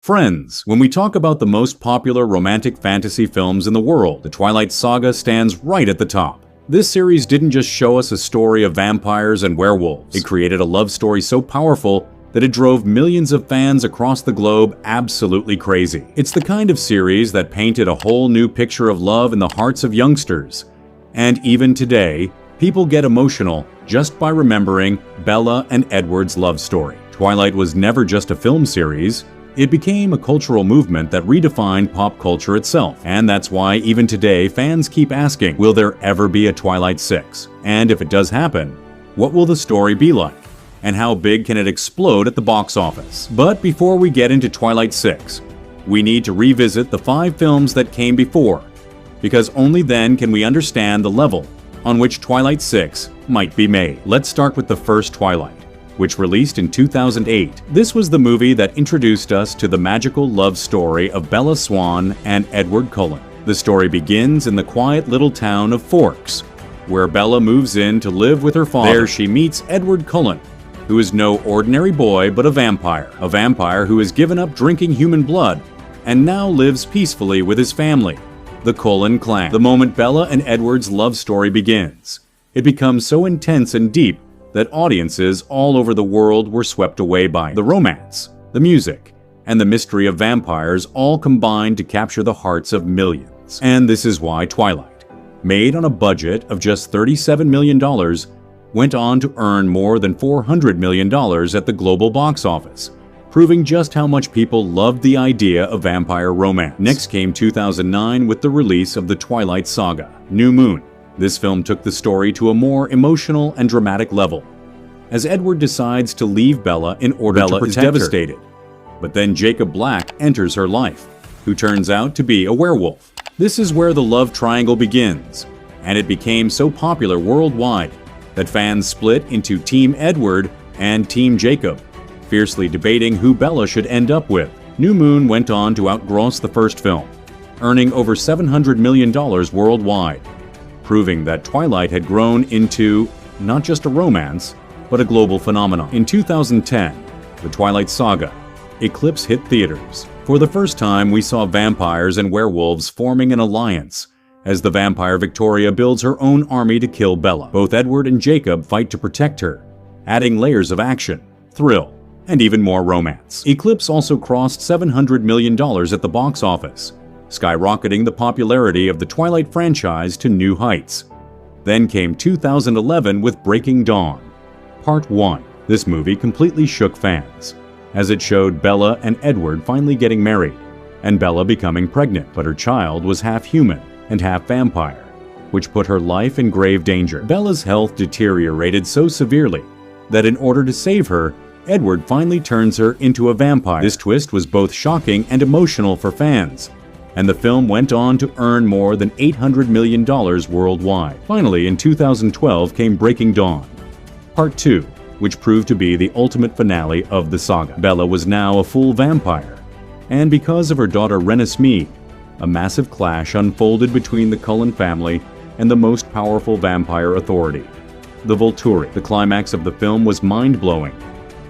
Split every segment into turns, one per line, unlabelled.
Friends, when we talk about the most popular romantic fantasy films in the world, the Twilight Saga stands right at the top. This series didn't just show us a story of vampires and werewolves. It created a love story so powerful that it drove millions of fans across the globe absolutely crazy. It's the kind of series that painted a whole new picture of love in the hearts of youngsters. And even today, people get emotional just by remembering Bella and Edward's love story. Twilight was never just a film series. It became a cultural movement that redefined pop culture itself. And that's why even today fans keep asking, will there ever be a Twilight 6? And if it does happen, what will the story be like? And how big can it explode at the box office? But before we get into Twilight 6, we need to revisit the 5 films that came before, because only then can we understand the level on which Twilight 6 might be made. Let's start with the first Twilight, which released in 2008. This was the movie that introduced us to the magical love story of Bella Swan and Edward Cullen. The story begins in the quiet little town of Forks, where Bella moves in to live with her father. There she meets Edward Cullen, who is no ordinary boy but a vampire who has given up drinking human blood and now lives peacefully with his family, the Cullen clan. The moment Bella and Edward's love story begins, it becomes so intense and deep that audiences all over the world were swept away by it. The romance, the music, and the mystery of vampires all combined to capture the hearts of millions. And this is why Twilight, made on a budget of just $37 million, went on to earn more than $400 million at the global box office, proving just how much people loved the idea of vampire romance. Next came 2009 with the release of the Twilight Saga, New Moon. This film took the story to a more emotional and dramatic level, as Edward decides to leave Bella in order to protect her. Bella is devastated, but then Jacob Black enters her life, who turns out to be a werewolf. This is where the love triangle begins, and it became so popular worldwide that fans split into Team Edward and Team Jacob, fiercely debating who Bella should end up with. New Moon went on to outgross the first film, earning over $700 million worldwide, proving that Twilight had grown into not just a romance, but a global phenomenon. In 2010, the Twilight Saga Eclipse hit theaters. For the first time, we saw vampires and werewolves forming an alliance, as the vampire Victoria builds her own army to kill Bella. Both Edward and Jacob fight to protect her, adding layers of action, thrill, and even more romance. Eclipse also crossed $700 million at the box office, skyrocketing the popularity of the Twilight franchise to new heights. Then came 2011 with Breaking Dawn, Part 1. This movie completely shook fans, as it showed Bella and Edward finally getting married, and Bella becoming pregnant, but her child was half human and half vampire, which put her life in grave danger. Bella's health deteriorated so severely that in order to save her, Edward finally turns her into a vampire. This twist was both shocking and emotional for fans, and the film went on to earn more than $800 million worldwide. Finally, in 2012 came Breaking Dawn, Part 2, which proved to be the ultimate finale of the saga. Bella was now a full vampire, and because of her daughter Renesmee, a massive clash unfolded between the Cullen family and the most powerful vampire authority, the Volturi. The climax of the film was mind-blowing,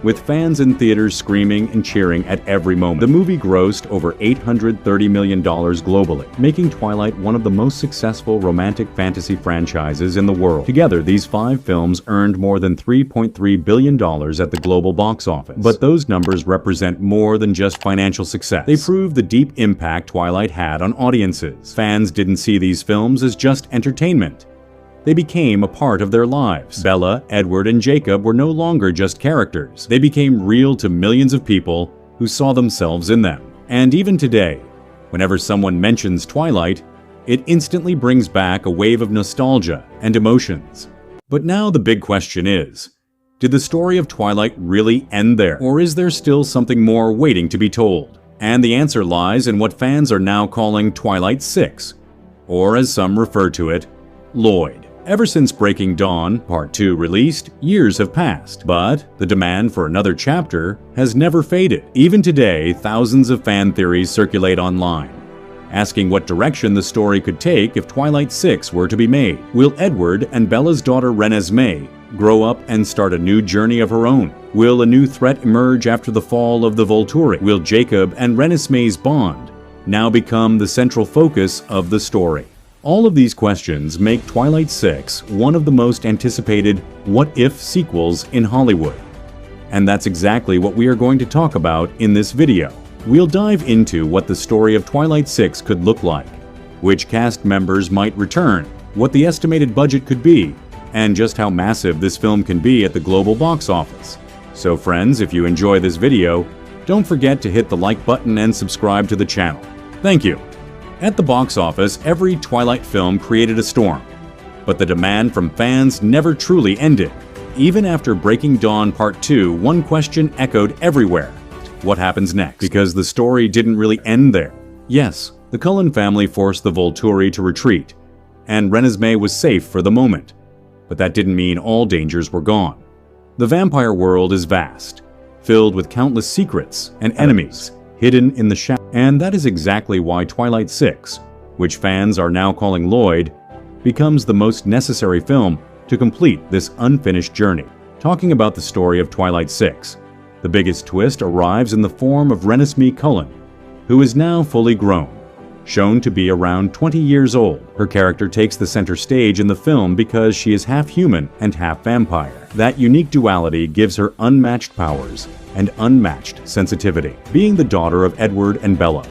with fans in theaters screaming and cheering at every moment. The movie grossed over $830 million globally, making Twilight one of the most successful romantic fantasy franchises in the world. Together, these 5 films earned more than $3.3 billion at the global box office. But those numbers represent more than just financial success. They prove the deep impact Twilight had on audiences. Fans didn't see these films as just entertainment. They became a part of their lives. Bella, Edward, and Jacob were no longer just characters. They became real to millions of people who saw themselves in them. And even today, whenever someone mentions Twilight, it instantly brings back a wave of nostalgia and emotions. But now the big question is, did the story of Twilight really end there? Or is there still something more waiting to be told? And the answer lies in what fans are now calling Twilight 6, or as some refer to it, Loyd. Ever since Breaking Dawn, Part 2 released, years have passed, but the demand for another chapter has never faded. Even today, thousands of fan theories circulate online, asking what direction the story could take if Twilight 6 were to be made. Will Edward and Bella's daughter Renesmee grow up and start a new journey of her own? Will a new threat emerge after the fall of the Volturi? Will Jacob and Renesmee's bond now become the central focus of the story? All of these questions make Twilight 6 one of the most anticipated what-if sequels in Hollywood. And that's exactly what we are going to talk about in this video. We'll dive into what the story of Twilight 6 could look like, which cast members might return, what the estimated budget could be, and just how massive this film can be at the global box office. So friends, if you enjoy this video, don't forget to hit the like button and subscribe to the channel. Thank you. At the box office, every Twilight film created a storm, but the demand from fans never truly ended. Even after Breaking Dawn Part 2, one question echoed everywhere: what happens next? Because the story didn't really end there. Yes, the Cullen family forced the Volturi to retreat, and Renesmee was safe for the moment. But that didn't mean all dangers were gone. The vampire world is vast, filled with countless secrets and enemies hidden in the shadows. And that is exactly why Twilight 6, which fans are now calling Loyd, becomes the most necessary film to complete this unfinished journey. Talking about the story of Twilight 6, the biggest twist arrives in the form of Renesmee Cullen, who is now fully grown, shown to be around 20 years old. Her character takes the center stage in the film because she is half human and half vampire. That unique duality gives her unmatched powers and unmatched sensitivity. Being the daughter of Edward and Bella,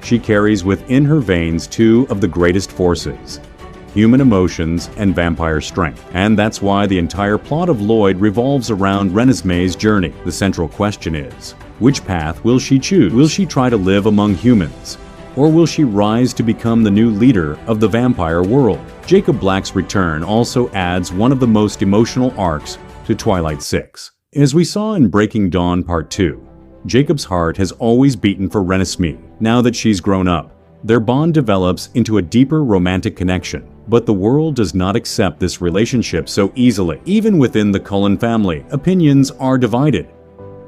she carries within her veins two of the greatest forces: human emotions and vampire strength. And that's why the entire plot of Loyd revolves around Renesmee's journey. The central question is, which path will she choose? Will she try to live among humans, or will she rise to become the new leader of the vampire world? Jacob Black's return also adds one of the most emotional arcs to Twilight 6. As we saw in Breaking Dawn Part 2, Jacob's heart has always beaten for Renesmee. Now that she's grown up, their bond develops into a deeper romantic connection. But the world does not accept this relationship so easily. Even within the Cullen family, opinions are divided.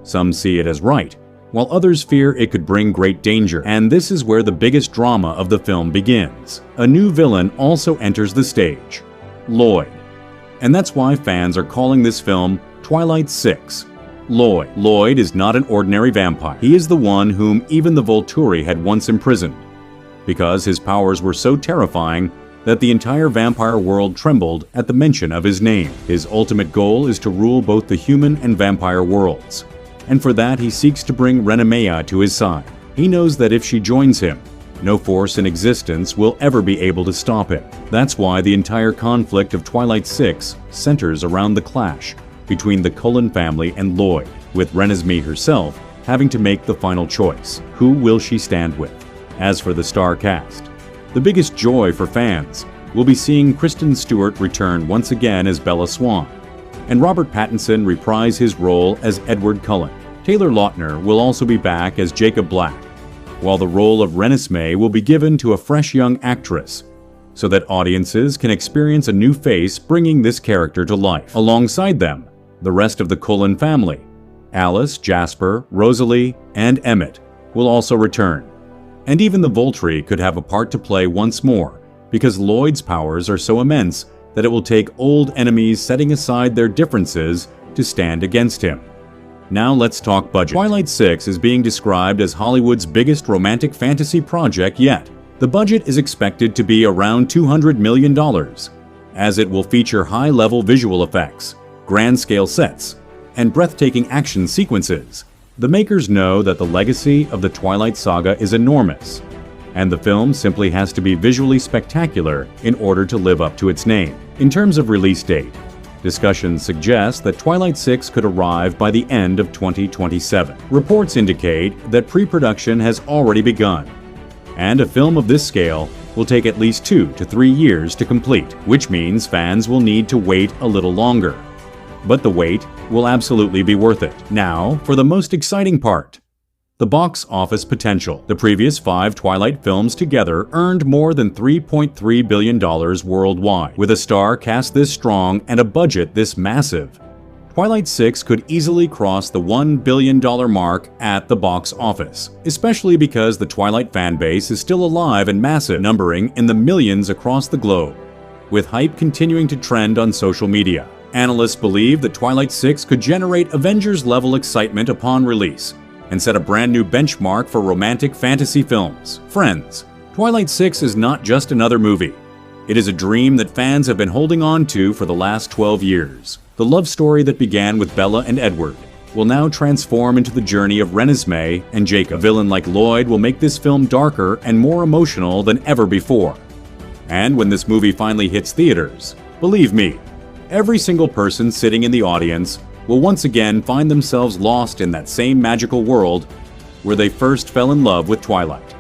Some see it as right, while others fear it could bring great danger. And this is where the biggest drama of the film begins. A new villain also enters the stage: Loyd. And that's why fans are calling this film Twilight 6. Loyd. Loyd is not an ordinary vampire. He is the one whom even the Volturi had once imprisoned, because his powers were so terrifying that the entire vampire world trembled at the mention of his name. His ultimate goal is to rule both the human and vampire worlds, and for that he seeks to bring Renesmee to his side. He knows that if she joins him, no force in existence will ever be able to stop him. That's why the entire conflict of Twilight 6 centers around the clash between the Cullen family and Loyd, with Renesmee herself having to make the final choice. Who will she stand with? As for the star cast, the biggest joy for fans will be seeing Kristen Stewart return once again as Bella Swan, and Robert Pattinson reprise his role as Edward Cullen. Taylor Lautner will also be back as Jacob Black, while the role of Renesmee will be given to a fresh young actress, so that audiences can experience a new face bringing this character to life. Alongside them, the rest of the Cullen family, Alice, Jasper, Rosalie, and Emmett, will also return. And even the Volturi could have a part to play once more, because Loyd's powers are so immense that it will take old enemies setting aside their differences to stand against him. Now let's talk budget. Twilight 6 is being described as Hollywood's biggest romantic fantasy project yet. The budget is expected to be around $200 million, as it will feature high-level visual effects, grand-scale sets, and breathtaking action sequences. The makers know that the legacy of the Twilight saga is enormous, and the film simply has to be visually spectacular in order to live up to its name. In terms of release date, discussions suggest that Twilight 6 could arrive by the end of 2027. Reports indicate that pre-production has already begun, and a film of this scale will take at least 2 to 3 years to complete, which means fans will need to wait a little longer. But the wait will absolutely be worth it. Now, for the most exciting part: the box office potential. The previous 5 Twilight films together earned more than $3.3 billion worldwide. With a star cast this strong and a budget this massive, Twilight 6 could easily cross the $1 billion mark at the box office, especially because the Twilight fanbase is still alive and massive, numbering in the millions across the globe, with hype continuing to trend on social media. Analysts believe that Twilight 6 could generate Avengers-level excitement upon release and set a brand new benchmark for romantic fantasy films. Friends, Twilight 6 is not just another movie. It is a dream that fans have been holding on to for the last 12 years. The love story that began with Bella and Edward will now transform into the journey of Renesmee and Jacob. A villain like Loyd will make this film darker and more emotional than ever before. And when this movie finally hits theaters, believe me, every single person sitting in the audience will once again find themselves lost in that same magical world where they first fell in love with Twilight.